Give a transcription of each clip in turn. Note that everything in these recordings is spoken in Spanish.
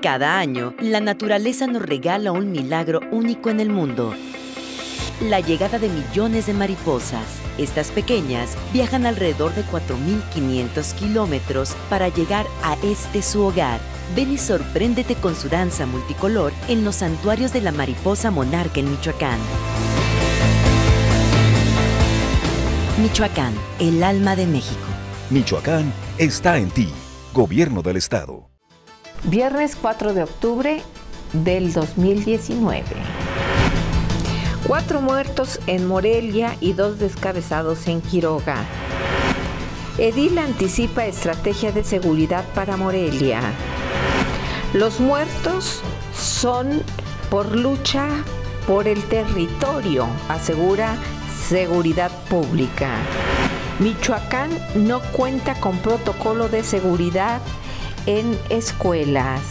Cada año, la naturaleza nos regala un milagro único en el mundo. La llegada de millones de mariposas. Estas pequeñas viajan alrededor de 4.500 kilómetros para llegar a este su hogar. Ven y sorpréndete con su danza multicolor en los santuarios de la mariposa monarca en Michoacán. Michoacán, el alma de México. Michoacán está en ti. Gobierno del Estado. Viernes 4 de octubre del 2019. 4 muertos en Morelia y 2 descabezados en Quiroga. Edil anticipa estrategia de seguridad para Morelia. Los muertos son por lucha por el territorio, asegura Seguridad Pública. Michoacán no cuenta con protocolo de seguridad en escuelas.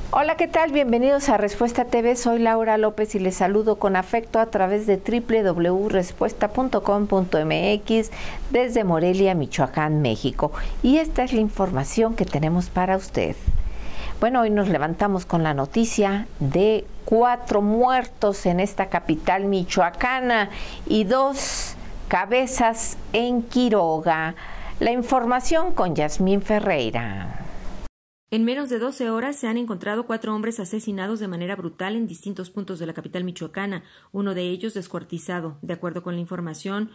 Hola, ¿qué tal? Bienvenidos a Respuesta TV. Soy Laura López y les saludo con afecto a través de www.respuesta.com.mx desde Morelia, Michoacán, México. Y esta es la información que tenemos para usted. Bueno, hoy nos levantamos con la noticia de 4 muertos en esta capital michoacana y 2 cabezas en Quiroga. La información con Yasmín Ferreira. En menos de 12 horas se han encontrado 4 hombres asesinados de manera brutal en distintos puntos de la capital michoacana, uno de ellos descuartizado, de acuerdo con la información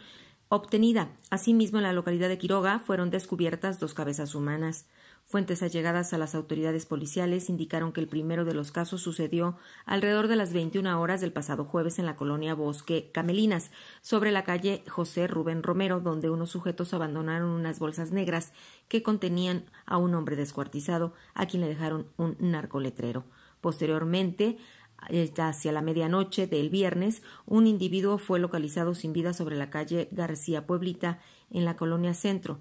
obtenida. Asimismo, en la localidad de Quiroga fueron descubiertas 2 cabezas humanas. Fuentes allegadas a las autoridades policiales indicaron que el primero de los casos sucedió alrededor de las 21 horas del pasado jueves en la colonia Bosque Camelinas, sobre la calle José Rubén Romero, donde unos sujetos abandonaron unas bolsas negras que contenían a un hombre descuartizado, a quien le dejaron un narcoletrero. Posteriormente, hacia la medianoche del viernes, un individuo fue localizado sin vida sobre la calle García Pueblita, en la colonia Centro.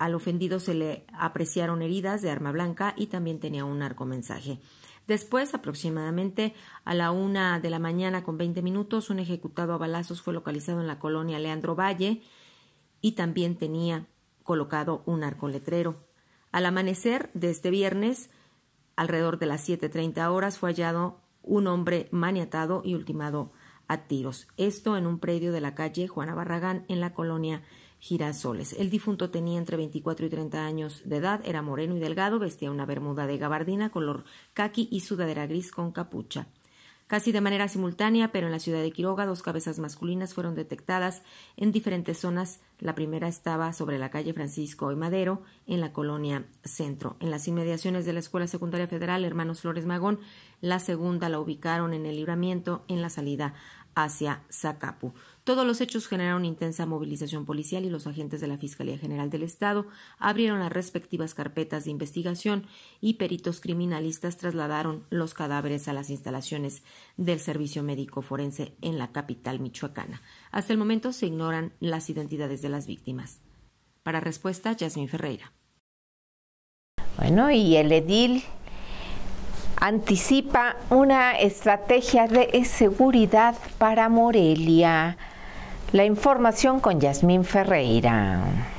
Al ofendido se le apreciaron heridas de arma blanca y también tenía un narcomensaje. Después, aproximadamente a la 1 de la mañana con 20 minutos, un ejecutado a balazos fue localizado en la colonia Leandro Valle y también tenía colocado un narcoletrero. Al amanecer de este viernes, alrededor de las 7:30 horas, fue hallado un hombre maniatado y ultimado a tiros. Esto en un predio de la calle Juana Barragán, en la colonia Girasoles. El difunto tenía entre 24 y 30 años de edad, era moreno y delgado, vestía una bermuda de gabardina color caqui y sudadera gris con capucha. Casi de manera simultánea, pero en la ciudad de Quiroga, 2 cabezas masculinas fueron detectadas en diferentes zonas. La primera estaba sobre la calle Francisco y Madero, en la colonia Centro, en las inmediaciones de la Escuela Secundaria Federal Hermanos Flores Magón. La segunda la ubicaron en el Libramiento, en la salida hacia Zacapu. Todos los hechos generaron intensa movilización policial y los agentes de la Fiscalía General del Estado abrieron las respectivas carpetas de investigación y peritos criminalistas trasladaron los cadáveres a las instalaciones del Servicio Médico Forense en la capital michoacana. Hasta el momento se ignoran las identidades de las víctimas. Para Respuesta, Yasmín Ferreira. Bueno, y el edil anticipa una estrategia de seguridad para Morelia. La información con Yasmín Ferreira.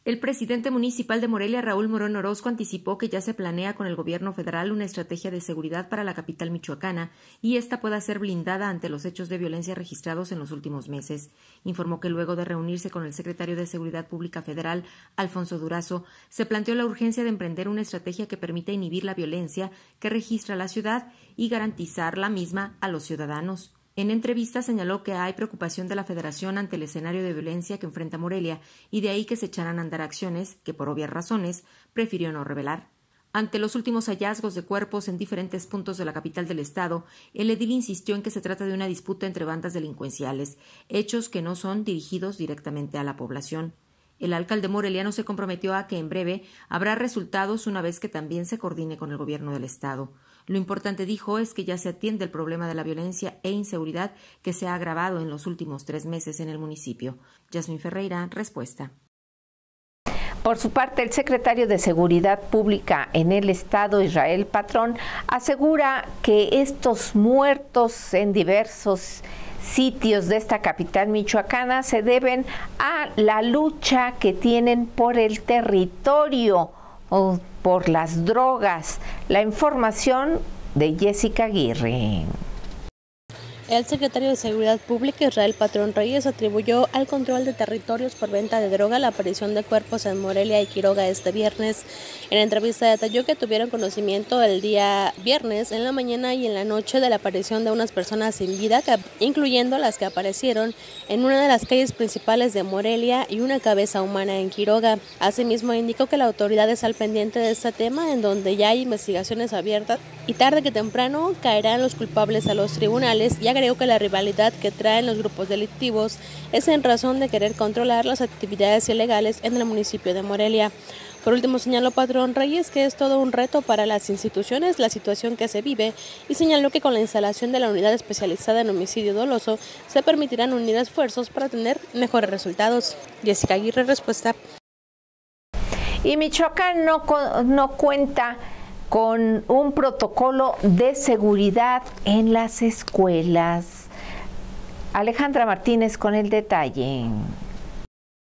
El presidente municipal de Morelia, Raúl Morón Orozco, anticipó que ya se planea con el gobierno federal una estrategia de seguridad para la capital michoacana y esta pueda ser blindada ante los hechos de violencia registrados en los últimos meses. Informó que luego de reunirse con el secretario de Seguridad Pública Federal, Alfonso Durazo, se planteó la urgencia de emprender una estrategia que permita inhibir la violencia que registra la ciudad y garantizar la misma a los ciudadanos. En entrevista señaló que hay preocupación de la Federación ante el escenario de violencia que enfrenta Morelia y de ahí que se echaran a andar acciones que, por obvias razones, prefirió no revelar. Ante los últimos hallazgos de cuerpos en diferentes puntos de la capital del estado, el edil insistió en que se trata de una disputa entre bandas delincuenciales, hechos que no son dirigidos directamente a la población. El alcalde moreliano se comprometió a que en breve habrá resultados una vez que también se coordine con el gobierno del estado. Lo importante, dijo, es que ya se atiende el problema de la violencia e inseguridad que se ha agravado en los últimos 3 meses en el municipio. Yasmín Ferreira, Respuesta. Por su parte, el secretario de Seguridad Pública en el estado, Israel Patrón, asegura que estos muertos en diversos sitios de esta capital michoacana se deben a la lucha que tienen por el territorio o por las drogas. La información de Jessica Aguirre. El secretario de Seguridad Pública, Israel Patrón Reyes, atribuyó al control de territorios por venta de droga la aparición de cuerpos en Morelia y Quiroga este viernes. En la entrevista detalló que tuvieron conocimiento el día viernes en la mañana y en la noche de la aparición de unas personas sin vida, incluyendo las que aparecieron en una de las calles principales de Morelia y una cabeza humana en Quiroga. Asimismo, indicó que la autoridad está al pendiente de este tema, en donde ya hay investigaciones abiertas y tarde que temprano caerán los culpables a los tribunales, y agregó que la rivalidad que traen los grupos delictivos es en razón de querer controlar las actividades ilegales en el municipio de Morelia. Por último, señaló Patrón Reyes que es todo un reto para las instituciones la situación que se vive, y señaló que con la instalación de la unidad especializada en homicidio doloso se permitirán unir esfuerzos para tener mejores resultados. Jessica Aguirre, respuesta. Y Michoacán no cuenta con un protocolo de seguridad en las escuelas. Alejandra Martínez con el detalle.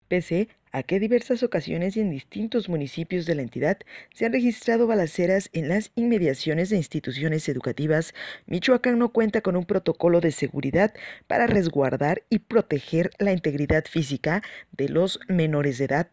Pese a que diversas ocasiones y en distintos municipios de la entidad se han registrado balaceras en las inmediaciones de instituciones educativas, Michoacán no cuenta con un protocolo de seguridad para resguardar y proteger la integridad física de los menores de edad.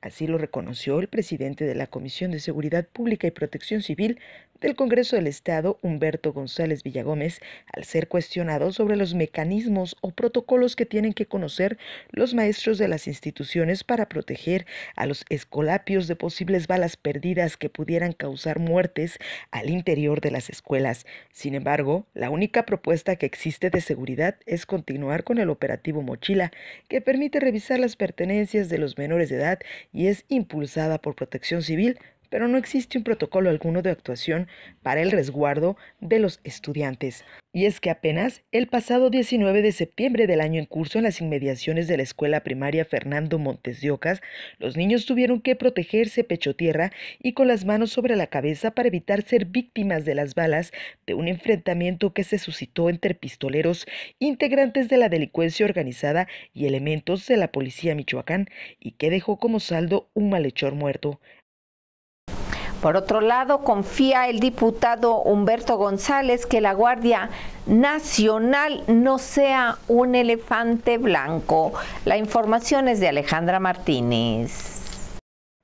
Así lo reconoció el presidente de la Comisión de Seguridad Pública y Protección Civil del Congreso del Estado, Humberto González Villagómez, al ser cuestionado sobre los mecanismos o protocolos que tienen que conocer los maestros de las instituciones para proteger a los escolapios de posibles balas perdidas que pudieran causar muertes al interior de las escuelas. Sin embargo, la única propuesta que existe de seguridad es continuar con el operativo Mochila, que permite revisar las pertenencias de los menores de edad y es impulsada por Protección Civil, pero no existe un protocolo alguno de actuación para el resguardo de los estudiantes. Y es que apenas el pasado 19 de septiembre del año en curso, en las inmediaciones de la escuela primaria Fernando Montes de Ocas, los niños tuvieron que protegerse pecho tierra y con las manos sobre la cabeza para evitar ser víctimas de las balas de un enfrentamiento que se suscitó entre pistoleros, integrantes de la delincuencia organizada y elementos de la policía Michoacán, y que dejó como saldo un malhechor muerto. Por otro lado, confía el diputado Humberto González que la Guardia Nacional no sea un elefante blanco. La información es de Alejandra Martínez.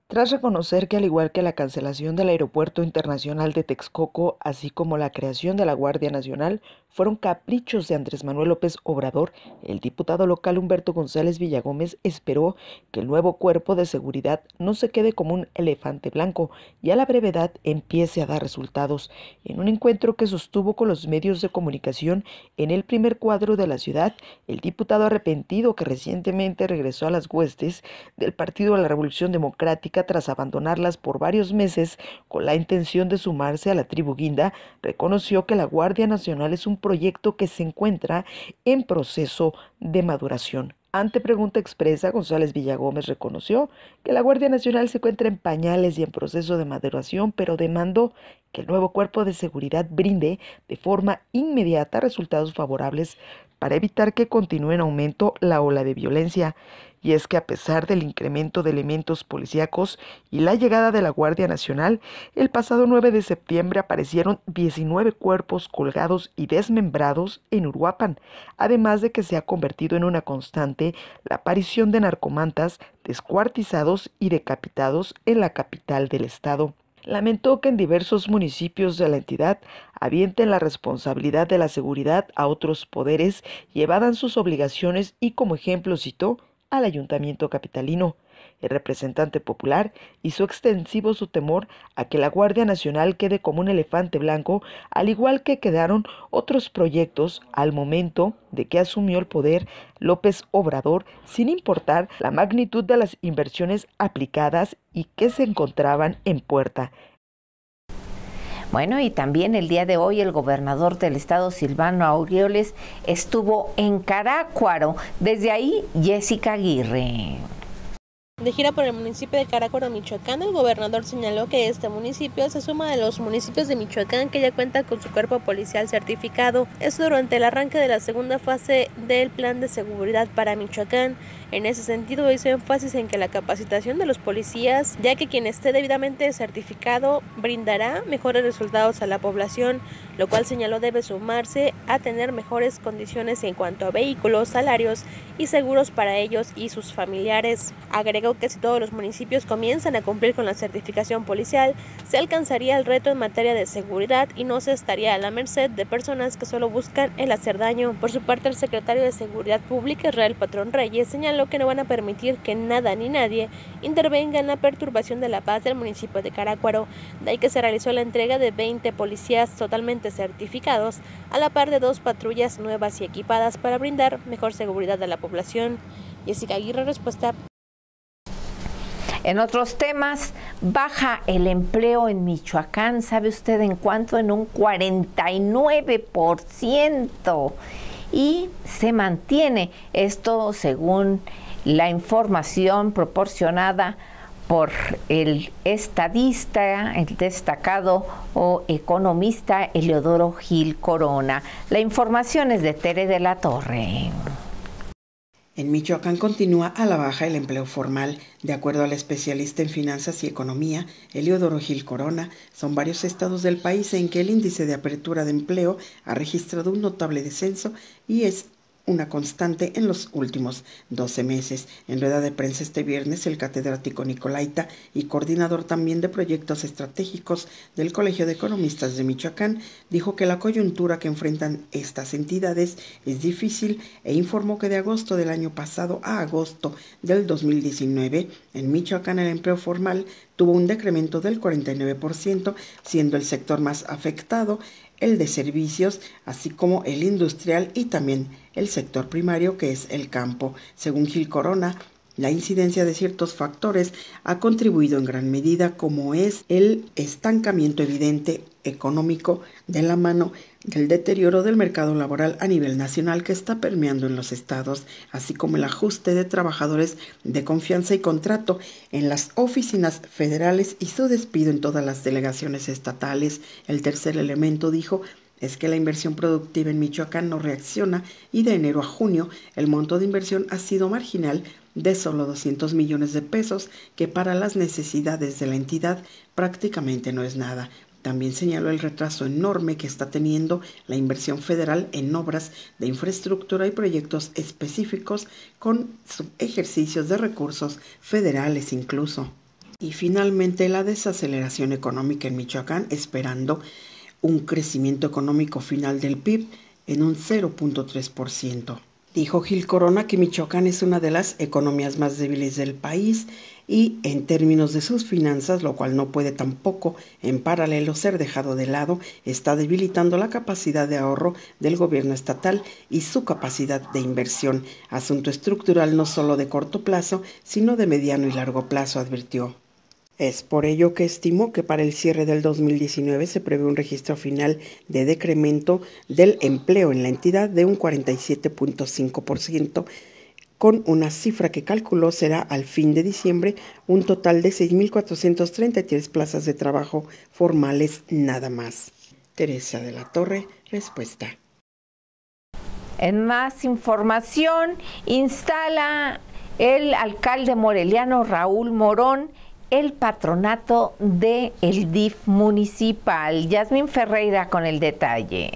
Tras reconocer que al igual que la cancelación del Aeropuerto Internacional de Texcoco, así como la creación de la Guardia Nacional, fueron caprichos de Andrés Manuel López Obrador, el diputado local Humberto González Villagómez esperó que el nuevo cuerpo de seguridad no se quede como un elefante blanco y a la brevedad empiece a dar resultados. En un encuentro que sostuvo con los medios de comunicación en el primer cuadro de la ciudad, el diputado arrepentido que recientemente regresó a las huestes del Partido de la Revolución Democrática tras abandonarlas por varios meses con la intención de sumarse a la tribu guinda, reconoció que la Guardia Nacional es un proyecto que se encuentra en proceso de maduración. Ante pregunta expresa, González Villagómez reconoció que la Guardia Nacional se encuentra en pañales y en proceso de maduración, pero demandó que el nuevo cuerpo de seguridad brinde de forma inmediata resultados favorables para evitar que continúe en aumento la ola de violencia. Y es que a pesar del incremento de elementos policíacos y la llegada de la Guardia Nacional, el pasado 9 de septiembre aparecieron 19 cuerpos colgados y desmembrados en Uruapan, además de que se ha convertido en una constante la aparición de narcomantas descuartizados y decapitados en la capital del estado. Lamentó que en diversos municipios de la entidad avienten la responsabilidad de la seguridad a otros poderes y evadan sus obligaciones, y como ejemplo citó al ayuntamiento capitalino. El representante popular hizo extensivo su temor a que la Guardia Nacional quede como un elefante blanco, al igual que quedaron otros proyectos al momento de que asumió el poder López Obrador, sin importar la magnitud de las inversiones aplicadas y que se encontraban en puerta. Bueno, y también el día de hoy el gobernador del estado, Silvano Aureoles, estuvo en Carácuaro. Desde ahí, Jessica Aguirre. De gira por el municipio de Carácuaro, Michoacán, el gobernador señaló que este municipio se suma a los municipios de Michoacán que ya cuentan con su cuerpo policial certificado. Esto durante el arranque de la segunda fase del Plan de Seguridad para Michoacán. En ese sentido, hizo énfasis en que la capacitación de los policías, ya que quien esté debidamente certificado brindará mejores resultados a la población, lo cual señaló debe sumarse a tener mejores condiciones en cuanto a vehículos, salarios y seguros para ellos y sus familiares. Agregó que si todos los municipios comienzan a cumplir con la certificación policial, se alcanzaría el reto en materia de seguridad y no se estaría a la merced de personas que solo buscan el hacer daño. Por su parte, el secretario de Seguridad Pública, Israel Patrón Reyes, señaló que no van a permitir que nada ni nadie intervenga en la perturbación de la paz del municipio de Carácuaro. De ahí que se realizó la entrega de 20 policías totalmente certificados, a la par de 2 patrullas nuevas y equipadas para brindar mejor seguridad a la población. Jessica Aguirre, Respuesta. En otros temas, baja el empleo en Michoacán, ¿sabe usted en cuánto? En un 49%. Y se mantiene esto según la información proporcionada por el estadista, el destacado o economista Eleodoro Gil Corona. La información es de Tere de la Torre. En Michoacán continúa a la baja el empleo formal. De acuerdo al especialista en finanzas y economía, Eleodoro Gil Corona, son varios estados del país en que el índice de apertura de empleo ha registrado un notable descenso y es una constante en los últimos 12 meses. En rueda de prensa este viernes, el catedrático Nicolaita y coordinador también de proyectos estratégicos del Colegio de Economistas de Michoacán dijo que la coyuntura que enfrentan estas entidades es difícil e informó que de agosto del año pasado a agosto del 2019, en Michoacán el empleo formal tuvo un decremento del 49%, siendo el sector más afectado el de servicios, así como el industrial y también el sector primario, que es el campo. Según Gil Corona, la incidencia de ciertos factores ha contribuido en gran medida, como es el estancamiento evidente económico de la mano del deterioro del mercado laboral a nivel nacional que está permeando en los estados, así como el ajuste de trabajadores de confianza y contrato en las oficinas federales y su despido en todas las delegaciones estatales. El tercer elemento, dijo, es que la inversión productiva en Michoacán no reacciona y de enero a junio el monto de inversión ha sido marginal de solo 200 millones de pesos, que para las necesidades de la entidad prácticamente no es nada. También señaló el retraso enorme que está teniendo la inversión federal en obras de infraestructura y proyectos específicos con ejercicios de recursos federales incluso. Y finalmente la desaceleración económica en Michoacán, esperando un crecimiento económico final del PIB en un 0.3%. Dijo Gil Corona que Michoacán es una de las economías más débiles del país y en términos de sus finanzas, lo cual no puede tampoco en paralelo ser dejado de lado, está debilitando la capacidad de ahorro del gobierno estatal y su capacidad de inversión, asunto estructural no solo de corto plazo, sino de mediano y largo plazo, advirtió. Es por ello que estimó que para el cierre del 2019 se prevé un registro final de decremento del empleo en la entidad de un 47.5%, con una cifra que calculó será al fin de diciembre un total de 6.433 plazas de trabajo formales nada más. Teresa de la Torre, Respuesta. En más información, instala el alcalde moreliano Raúl Morón el patronato del DIF municipal. Yasmín Ferreira con el detalle.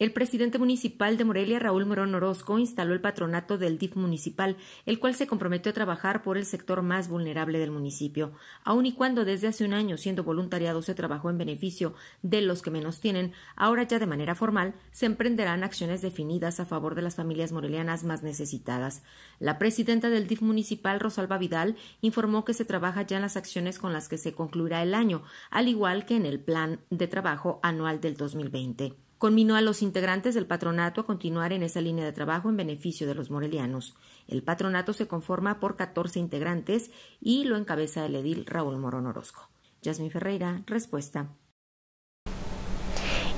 El presidente municipal de Morelia, Raúl Morón Orozco, instaló el patronato del DIF municipal, el cual se comprometió a trabajar por el sector más vulnerable del municipio. Aun y cuando desde hace un año, siendo voluntariado, se trabajó en beneficio de los que menos tienen, ahora ya de manera formal se emprenderán acciones definidas a favor de las familias morelianas más necesitadas. La presidenta del DIF municipal, Rosalba Vidal, informó que se trabaja ya en las acciones con las que se concluirá el año, al igual que en el plan de trabajo anual del 2020. Conminó a los integrantes del patronato a continuar en esa línea de trabajo en beneficio de los morelianos. El patronato se conforma por 14 integrantes y lo encabeza el edil Raúl Morón Orozco. Yasmín Ferreira, Respuesta.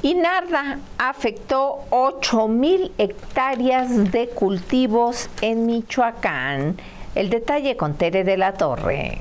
INARDA afectó 8,000 hectáreas de cultivos en Michoacán. El detalle con Tere de la Torre.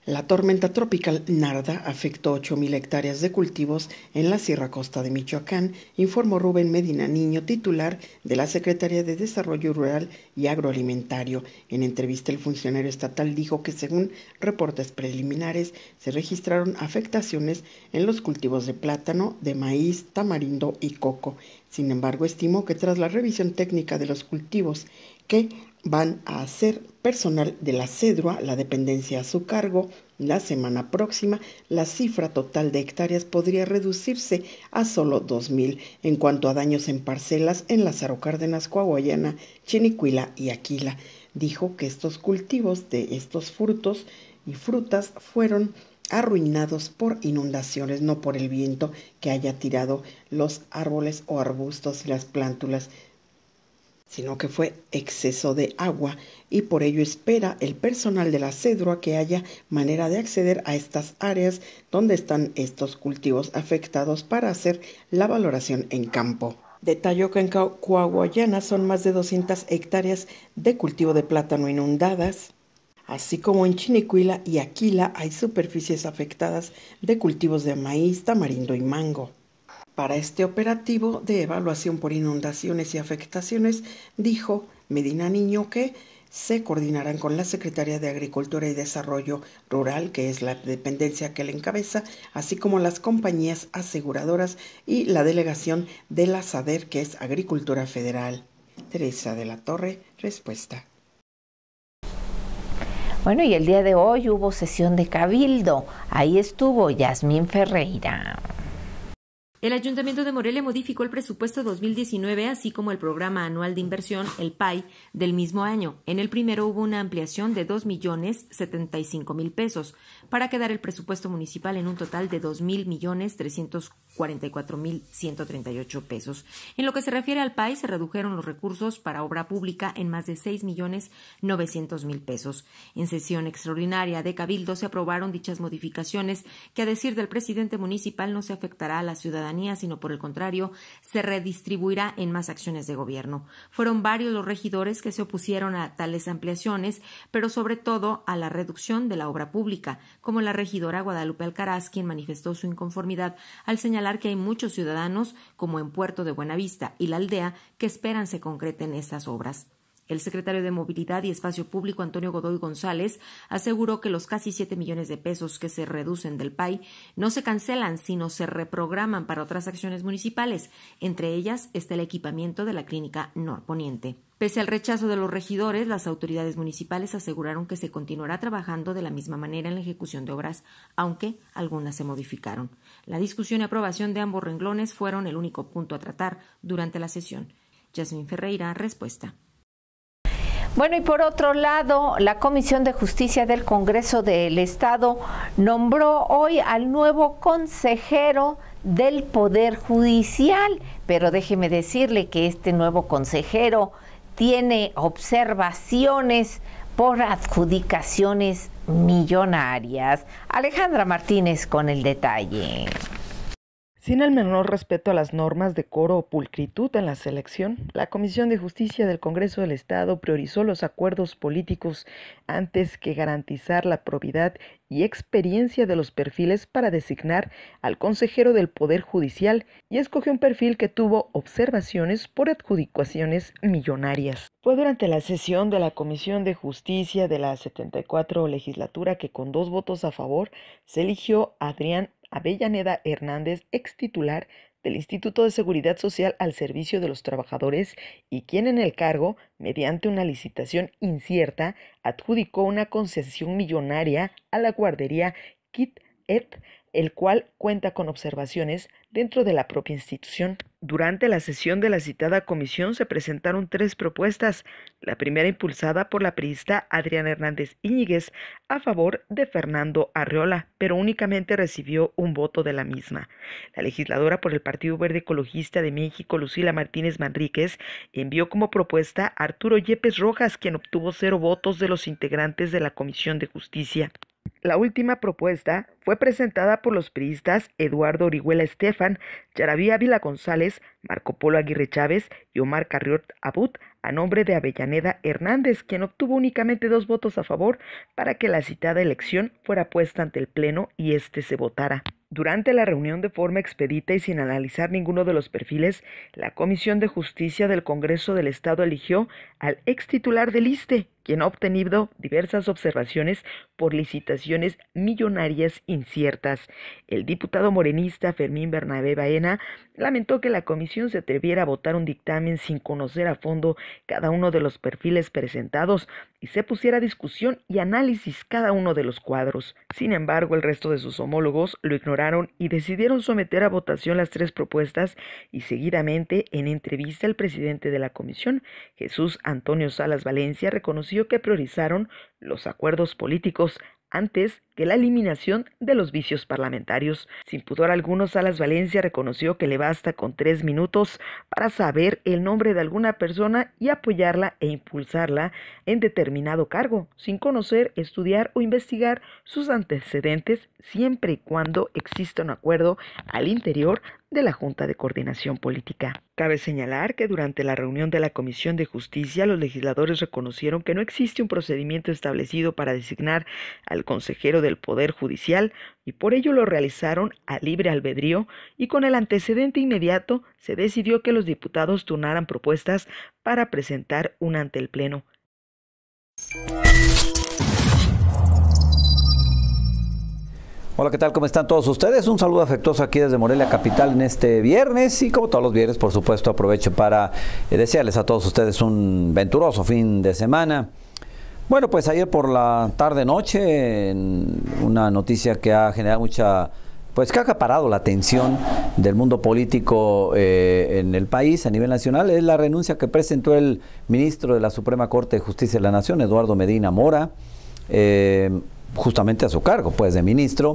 La tormenta tropical Narda afectó 8,000 hectáreas de cultivos en la Sierra Costa de Michoacán, informó Rubén Medina Niño, titular de la Secretaría de Desarrollo Rural y Agroalimentario. En entrevista, el funcionario estatal dijo que según reportes preliminares se registraron afectaciones en los cultivos de plátano, de maíz, tamarindo y coco. Sin embargo, estimó que tras la revisión técnica de los cultivos que van a hacer personal de la CEDRUA, la dependencia a su cargo, la semana próxima, la cifra total de hectáreas podría reducirse a solo 2,000. En cuanto a daños en parcelas en Lázaro Cárdenas, Coahuayana, Chinicuila y Aquila, dijo que estos cultivos de estos frutos y frutas fueron arruinados por inundaciones, no por el viento que haya tirado los árboles o arbustos y las plántulas, sino que fue exceso de agua, y por ello espera el personal de la CEDRUA que haya manera de acceder a estas áreas donde están estos cultivos afectados para hacer la valoración en campo. Detalló que en Coahuayana son más de 200 hectáreas de cultivo de plátano inundadas, así como en Chinicuila y Aquila hay superficies afectadas de cultivos de maíz, tamarindo y mango. Para este operativo de evaluación por inundaciones y afectaciones, dijo Medina Niño que se coordinarán con la Secretaría de Agricultura y Desarrollo Rural, que es la dependencia que le encabeza, así como las compañías aseguradoras y la delegación de la SADER, que es Agricultura Federal. Teresa de la Torre, respuesta. Bueno, y el día de hoy hubo sesión de Cabildo. Ahí estuvo Yasmín Ferreira. El Ayuntamiento de Morelia modificó el presupuesto 2019, así como el Programa Anual de Inversión, el PAI, del mismo año. En el primero hubo una ampliación de 2,075,000 pesos, para quedar el presupuesto municipal en un total de 2,344,138 pesos. En lo que se refiere al PAI, se redujeron los recursos para obra pública en más de 6,900,000 pesos. En sesión extraordinaria de Cabildo se aprobaron dichas modificaciones que, a decir del presidente municipal, no se afectará a la ciudadanía, sino por el contrario, se redistribuirá en más acciones de gobierno. Fueron varios los regidores que se opusieron a tales ampliaciones, pero sobre todo a la reducción de la obra pública, como la regidora Guadalupe Alcaraz, quien manifestó su inconformidad al señalar que hay muchos ciudadanos, como en Puerto de Buenavista y La Aldea, que esperan se concreten estas obras. El secretario de Movilidad y Espacio Público, Antonio Godoy González, aseguró que los casi 7 millones de pesos que se reducen del PAI no se cancelan, sino se reprograman para otras acciones municipales. Entre ellas está el equipamiento de la Clínica Norponiente. Pese al rechazo de los regidores, las autoridades municipales aseguraron que se continuará trabajando de la misma manera en la ejecución de obras, aunque algunas se modificaron. La discusión y aprobación de ambos renglones fueron el único punto a tratar durante la sesión. Yasmín Ferreira, respuesta. Bueno, y por otro lado, la Comisión de Justicia del Congreso del Estado nombró hoy al nuevo consejero del Poder Judicial, pero déjeme decirle que este nuevo consejero tiene observaciones por adjudicaciones millonarias. Alejandra Martínez con el detalle. Sin el menor respeto a las normas, decoro o pulcritud en la selección, la Comisión de Justicia del Congreso del Estado priorizó los acuerdos políticos antes que garantizar la probidad y experiencia de los perfiles para designar al consejero del Poder Judicial, y escogió un perfil que tuvo observaciones por adjudicaciones millonarias. Fue durante la sesión de la Comisión de Justicia de la 74 legislatura que, con 2 votos a favor, se eligió a Adrián Avellaneda Hernández, ex titular del Instituto de Seguridad Social al servicio de los trabajadores, y quien en el cargo, mediante una licitación incierta, adjudicó una concesión millonaria a la guardería Kit Et, el cual cuenta con observaciones dentro de la propia institución. Durante la sesión de la citada comisión se presentaron 3 propuestas, la primera impulsada por la priista Adriana Hernández Íñiguez a favor de Fernando Arreola, pero únicamente recibió un voto de la misma. La legisladora por el Partido Verde Ecologista de México, Lucila Martínez Manríquez, envió como propuesta a Arturo Yepes Rojas, quien obtuvo 0 votos de los integrantes de la Comisión de Justicia. La última propuesta fue presentada por los priistas Eduardo Orihuela Estefan, Yaraví Ávila González, Marco Polo Aguirre Chávez y Omar Carriot Abud, a nombre de Avellaneda Hernández, quien obtuvo únicamente 2 votos a favor para que la citada elección fuera puesta ante el Pleno y este se votara. Durante la reunión de forma expedita y sin analizar ninguno de los perfiles, la Comisión de Justicia del Congreso del Estado eligió al ex titular del ISSSTE, quien ha obtenido diversas observaciones por licitaciones millonarias inciertas. El diputado morenista Fermín Bernabé Baena lamentó que la comisión se atreviera a votar un dictamen sin conocer a fondo cada uno de los perfiles presentados y se pusiera a discusión y análisis cada uno de los cuadros. Sin embargo, el resto de sus homólogos lo ignoraron y decidieron someter a votación las 3 propuestas y seguidamente, en entrevista, el presidente de la comisión, Jesús Antonio Salas Valencia, reconoció que priorizaron los acuerdos políticos antes que la eliminación de los vicios parlamentarios. Sin pudor alguno, Salas Valencia reconoció que le basta con 3 minutos para saber el nombre de alguna persona y apoyarla e impulsarla en determinado cargo, sin conocer, estudiar o investigar sus antecedentes, siempre y cuando exista un acuerdo al interior de la Junta de Coordinación Política. Cabe señalar que durante la reunión de la Comisión de Justicia, los legisladores reconocieron que no existe un procedimiento establecido para designar al consejero del Poder Judicial y por ello lo realizaron a libre albedrío, y con el antecedente inmediato se decidió que los diputados turnaran propuestas para presentar una ante el Pleno. Hola, ¿qué tal? ¿Cómo están todos ustedes? Un saludo afectuoso aquí desde Morelia Capital en este viernes, y como todos los viernes, por supuesto, aprovecho para desearles a todos ustedes un venturoso fin de semana. Bueno, pues ayer por la tarde-noche, una noticia que ha generado mucha, pues que ha acaparado la atención del mundo político en el país a nivel nacional, es la renuncia que presentó el ministro de la Suprema Corte de Justicia de la Nación, Eduardo Medina Mora, justamente a su cargo, pues, de ministro.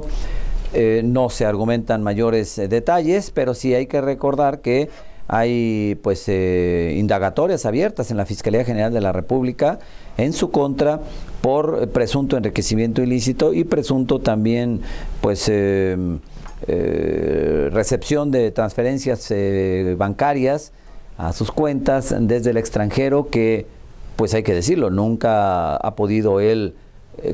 No se argumentan mayores detalles, pero sí hay que recordar que hay, pues, indagatorias abiertas en la Fiscalía General de la República en su contra por presunto enriquecimiento ilícito y presunto también, pues, recepción de transferencias bancarias a sus cuentas desde el extranjero, que, pues hay que decirlo, nunca ha podido él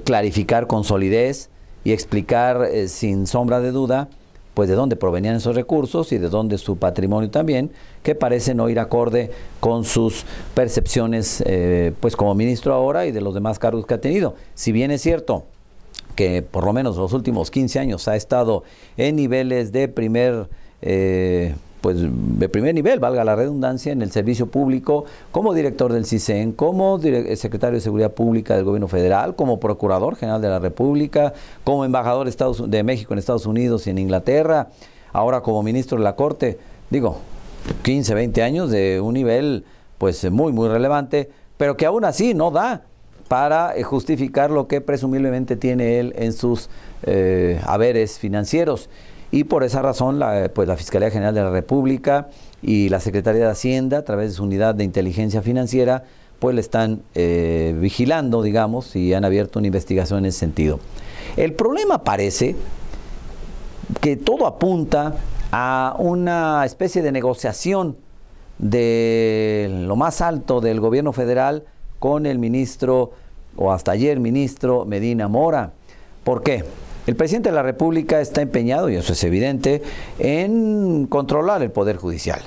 clarificar con solidez y explicar sin sombra de duda, pues, de dónde provenían esos recursos y de dónde su patrimonio también, que parece no ir acorde con sus percepciones, pues como ministro ahora y de los demás cargos que ha tenido. Si bien es cierto que por lo menos los últimos 15 años ha estado en niveles de primer nivel, valga la redundancia, en el servicio público, como director del CISEN, como secretario de Seguridad Pública del Gobierno Federal, como Procurador General de la República, como embajador de México en Estados Unidos y en Inglaterra, ahora como ministro de la Corte. Digo, 15, 20 años de un nivel, pues, muy, muy relevante, pero que aún así no da para justificar lo que presumiblemente tiene él en sus haberes financieros. Y por esa razón, la Fiscalía General de la República y la Secretaría de Hacienda, a través de su unidad de inteligencia financiera, pues le están vigilando, digamos, y han abierto una investigación en ese sentido. El problema parece que todo apunta a una especie de negociación de lo más alto del gobierno federal con el ministro, o hasta ayer ministro, Medina Mora. ¿Por qué? El presidente de la República está empeñado, y eso es evidente, en controlar el Poder Judicial.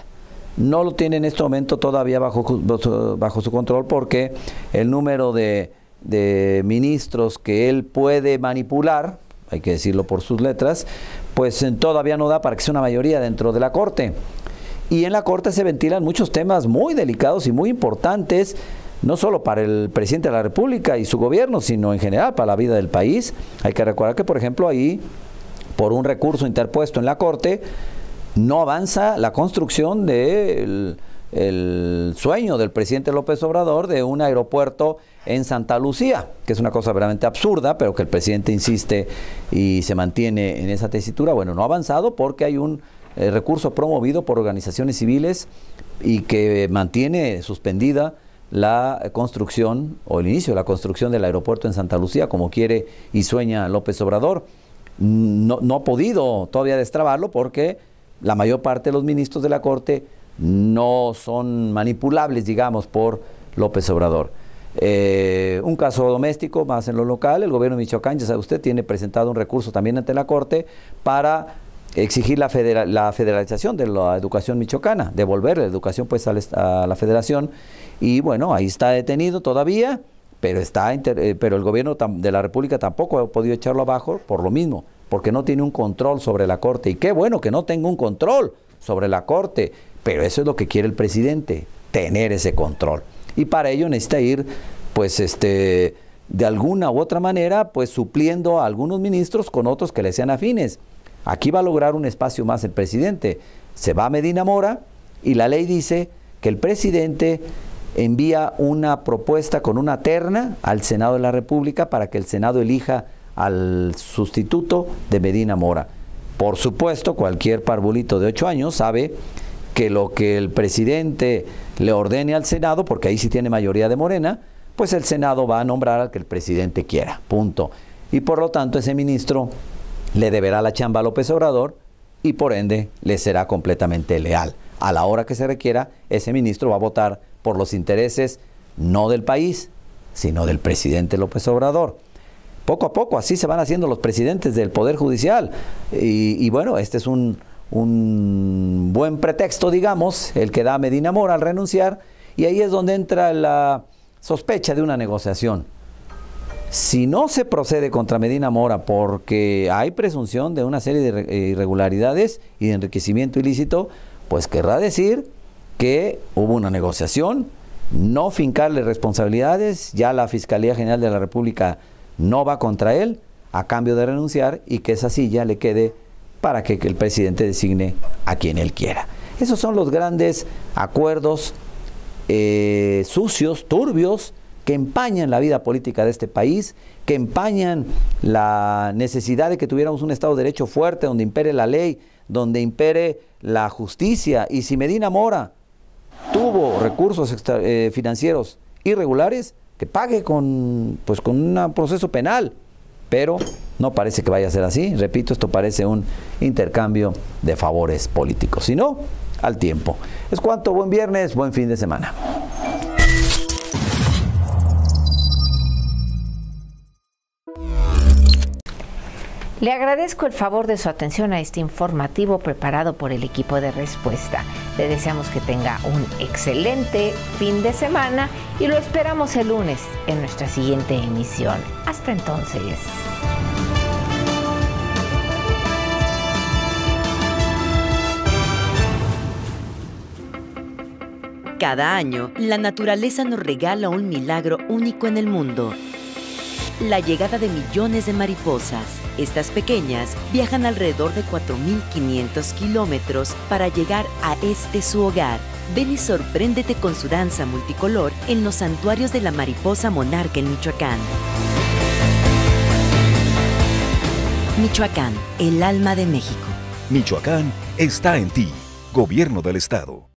No lo tiene en este momento todavía bajo su control, porque el número de ministros que él puede manipular, hay que decirlo por sus letras, pues todavía no da para que sea una mayoría dentro de la Corte. Y en la Corte se ventilan muchos temas muy delicados y muy importantes, no solo para el presidente de la República y su gobierno, sino en general para la vida del país. Hay que recordar que, por ejemplo, ahí, por un recurso interpuesto en la Corte, no avanza la construcción del sueño del presidente López Obrador de un aeropuerto en Santa Lucía, que es una cosa verdaderamente absurda, pero que el presidente insiste y se mantiene en esa tesitura. Bueno, no ha avanzado porque hay un recurso promovido por organizaciones civiles y que mantiene suspendida la construcción o el inicio de la construcción del aeropuerto en Santa Lucía, como quiere y sueña López Obrador. No ha podido todavía destrabarlo porque la mayor parte de los ministros de la Corte no son manipulables, digamos, por López Obrador. Un caso doméstico, más en lo local, el gobierno de Michoacán, ya sabe usted, tiene presentado un recurso también ante la Corte para exigir la federalización de la educación michoacana, devolver la educación pues a la federación, y bueno, ahí está detenido todavía, pero el gobierno de la República tampoco ha podido echarlo abajo por lo mismo, porque no tiene un control sobre la Corte, y qué bueno que no tenga un control sobre la Corte, pero eso es lo que quiere el presidente, tener ese control, y para ello necesita ir pues de alguna u otra manera pues supliendo a algunos ministros con otros que le sean afines. Aquí va a lograr un espacio más el presidente. Se va a Medina Mora y la ley dice que el presidente envía una propuesta con una terna al Senado de la República para que el Senado elija al sustituto de Medina Mora. Por supuesto, cualquier parvulito de 8 años sabe que lo que el presidente le ordene al Senado, porque ahí sí tiene mayoría de Morena, pues el Senado va a nombrar al que el presidente quiera, punto. Y por lo tanto ese ministro le deberá la chamba a López Obrador y por ende le será completamente leal. A la hora que se requiera, ese ministro va a votar por los intereses no del país, sino del presidente López Obrador. Poco a poco, así se van haciendo los presidentes del Poder Judicial. Y bueno, este es un buen pretexto, digamos, el que da Medina Mora al renunciar, y ahí es donde entra la sospecha de una negociación. Si no se procede contra Medina Mora porque hay presunción de una serie de irregularidades y de enriquecimiento ilícito, pues querrá decir que hubo una negociación, no fincarle responsabilidades, ya la Fiscalía General de la República no va contra él a cambio de renunciar y que esa silla le quede para que el presidente designe a quien él quiera. Esos son los grandes acuerdos sucios, turbios, que empañan la vida política de este país, que empañan la necesidad de que tuviéramos un Estado de Derecho fuerte, donde impere la ley, donde impere la justicia. Y si Medina Mora tuvo recursos financieros irregulares, que pague con un proceso penal. Pero no parece que vaya a ser así. Repito, esto parece un intercambio de favores políticos. Si no, al tiempo. Es cuanto. Buen viernes, buen fin de semana. Le agradezco el favor de su atención a este informativo preparado por el equipo de Respuesta. Le deseamos que tenga un excelente fin de semana y lo esperamos el lunes en nuestra siguiente emisión. Hasta entonces. Cada año, la naturaleza nos regala un milagro único en el mundo. La llegada de millones de mariposas. Estas pequeñas viajan alrededor de 4.500 kilómetros para llegar a su hogar. Ven y sorpréndete con su danza multicolor en los santuarios de la mariposa monarca en Michoacán. Michoacán, el alma de México. Michoacán está en ti. Gobierno del Estado.